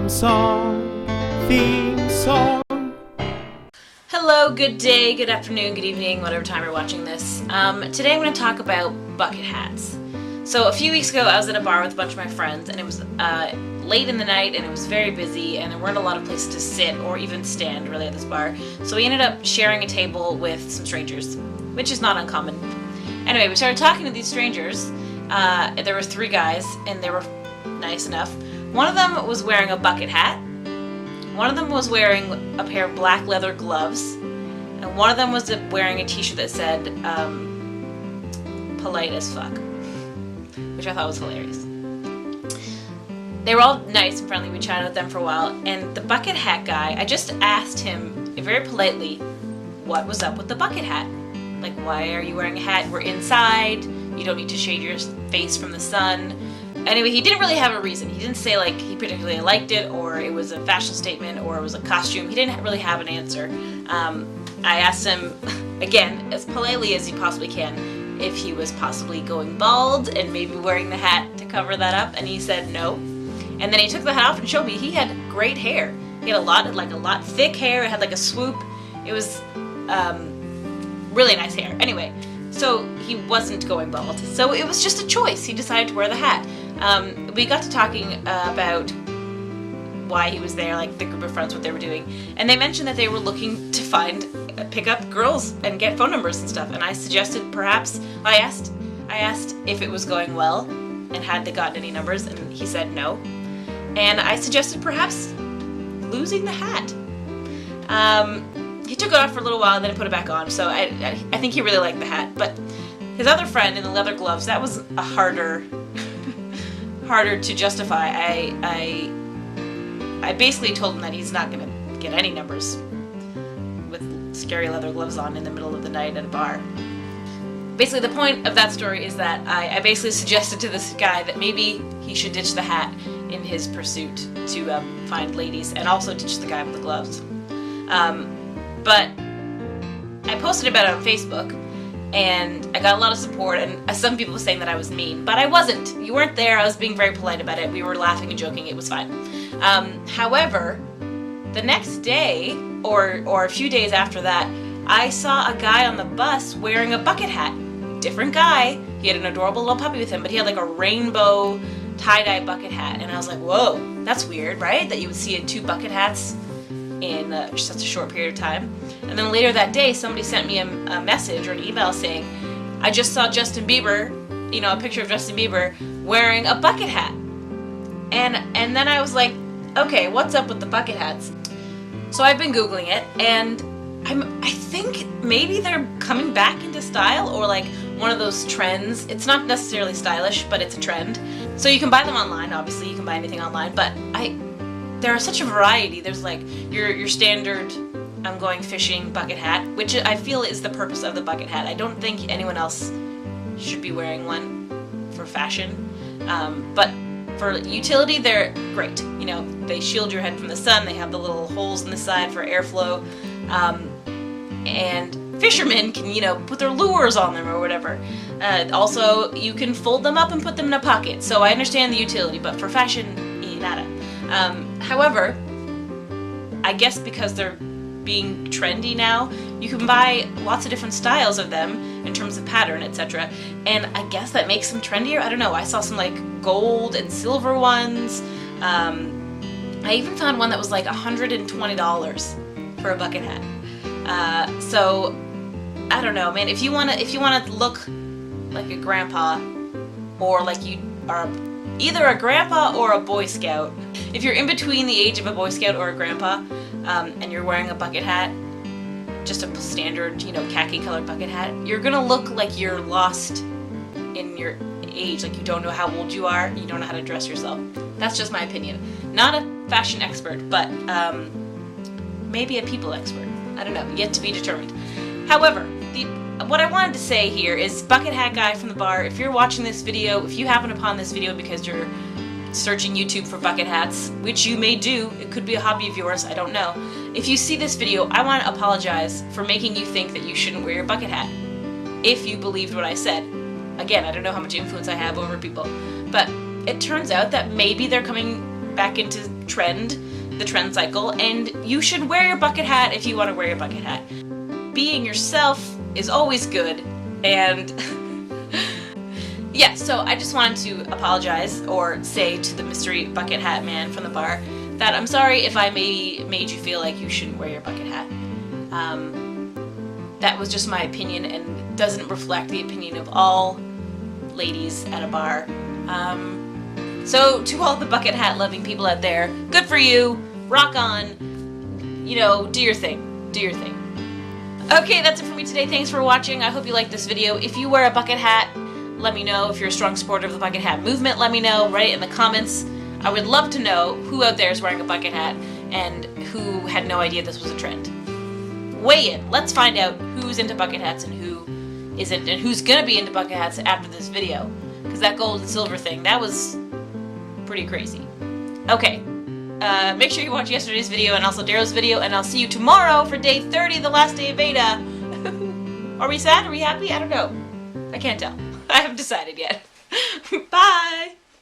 theme song, theme song. Hello, good day, good afternoon, good evening, whatever time you're watching this. Today I'm going to talk about bucket hats. So a few weeks ago I was at a bar with a bunch of my friends, and it was late in the night and it was very busy and there weren't a lot of places to sit or even stand really at this bar. So we ended up sharing a table with some strangers, which is not uncommon. Anyway, we started talking to these strangers. There were 3 guys and they were nice enough. One of them was wearing a bucket hat. One of them was wearing a pair of black leather gloves. And one of them was wearing a t-shirt that said, polite as fuck. Which I thought was hilarious. They were all nice and friendly. We chatted with them for a while. And the bucket hat guy, I just asked him very politely, what was up with the bucket hat? Like, why are you wearing a hat? We're inside. You don't need to shade your face from the sun. Anyway, he didn't really have a reason. He didn't say like he particularly liked it or it was a fashion statement or it was a costume. He didn't really have an answer. I asked him, again, as politely as he possibly can, if he was possibly going bald and maybe wearing the hat to cover that up, and he said no. And then he took the hat off and showed me he had great hair. He had a lot thick hair. It had like a swoop. It was really nice hair. Anyway, so he wasn't going bald. So it was just a choice. He decided to wear the hat. We got to talking about why he was there, like the group of friends, what they were doing, and they mentioned that they were looking to pick up girls and get phone numbers and stuff. And I suggested perhaps I asked if it was going well and had they gotten any numbers, and he said no. And I suggested perhaps losing the hat. He took it off for a little while, then he put it back on. So I think he really liked the hat. But his other friend in the leather gloves, that was a harder to justify. I basically told him that he's not going to get any numbers with scary leather gloves on in the middle of the night at a bar. Basically, the point of that story is that I basically suggested to this guy that maybe he should ditch the hat in his pursuit to find ladies, and also ditch the guy with the gloves. But I posted about it on Facebook, and I got a lot of support, and some people were saying that I was mean, but I wasn't. You weren't there. I was being very polite about it. We were laughing and joking. It was fine. However, the next day, or a few days after that, I saw a guy on the bus wearing a bucket hat. Different guy. He had an adorable little puppy with him, but he had like a rainbow tie-dye bucket hat, and I was like, whoa, that's weird, right? That you would see 2 bucket hats in such a short period of time. And then later that day, somebody sent me a message or an email saying, I just saw Justin Bieber, a picture of Justin Bieber wearing a bucket hat. And then I was like, okay, what's up with the bucket hats? So I've been Googling it, and I think maybe they're coming back into style, or like one of those trends. It's not necessarily stylish, but it's a trend. So you can buy them online. Obviously, you can buy anything online, but there are such a variety. There's like your standard I'm going fishing bucket hat, which I feel is the purpose of the bucket hat. I don't think anyone else should be wearing one for fashion, but for utility they're great. They shield your head from the sun. They have the little holes in the side for airflow, and fishermen can put their lures on them or whatever. Also, you can fold them up and put them in a pocket. So I understand the utility, but for fashion, nada. However, I guess because they're being trendy now, you can buy lots of different styles of them in terms of pattern, etc. And I guess that makes them trendier. I don't know. I saw some like gold and silver ones. I even found one that was like $120 for a bucket hat. So I don't know, man. If you wanna look like a grandpa, or like you are either a grandpa or a Boy Scout. If you're in between the age of a Boy Scout or a grandpa, and you're wearing a bucket hat, just a standard, khaki colored bucket hat, you're gonna look like you're lost in your age, like you don't know how old you are, you don't know how to dress yourself. That's just my opinion. Not a fashion expert, but maybe a people expert. I don't know, yet to be determined. However, what I wanted to say here is, bucket hat guy from the bar, if you're watching this video, if you happen upon this video because you're searching YouTube for bucket hats, which you may do, it could be a hobby of yours, I don't know. If you see this video, I want to apologize for making you think that you shouldn't wear your bucket hat. If you believed what I said. Again, I don't know how much influence I have over people, but it turns out that maybe they're coming back into the trend cycle, and you should wear your bucket hat if you want to wear your bucket hat. Being yourself is always good, and yeah, so I just wanted to apologize or say to the mystery bucket hat man from the bar that I'm sorry if I made you feel like you shouldn't wear your bucket hat. That was just my opinion and doesn't reflect the opinion of all ladies at a bar. So to all the bucket hat loving people out there, good for you, rock on, you know, do your thing, do your thing. Okay, that's it for me today. Thanks for watching. I hope you liked this video. If you wear a bucket hat, let me know. If you're a strong supporter of the bucket hat movement, let me know. Write it in the comments. I would love to know who out there is wearing a bucket hat and who had no idea this was a trend. Weigh in. Let's find out who's into bucket hats and who isn't, and who's gonna be into bucket hats after this video. Because that gold and silver thing, that was pretty crazy. Okay, make sure you watch yesterday's video and also Daryl's video, and I'll see you tomorrow for day 30, the last day of VEDA. Are we sad? Are we happy? I don't know. I can't tell. I haven't decided yet. Bye!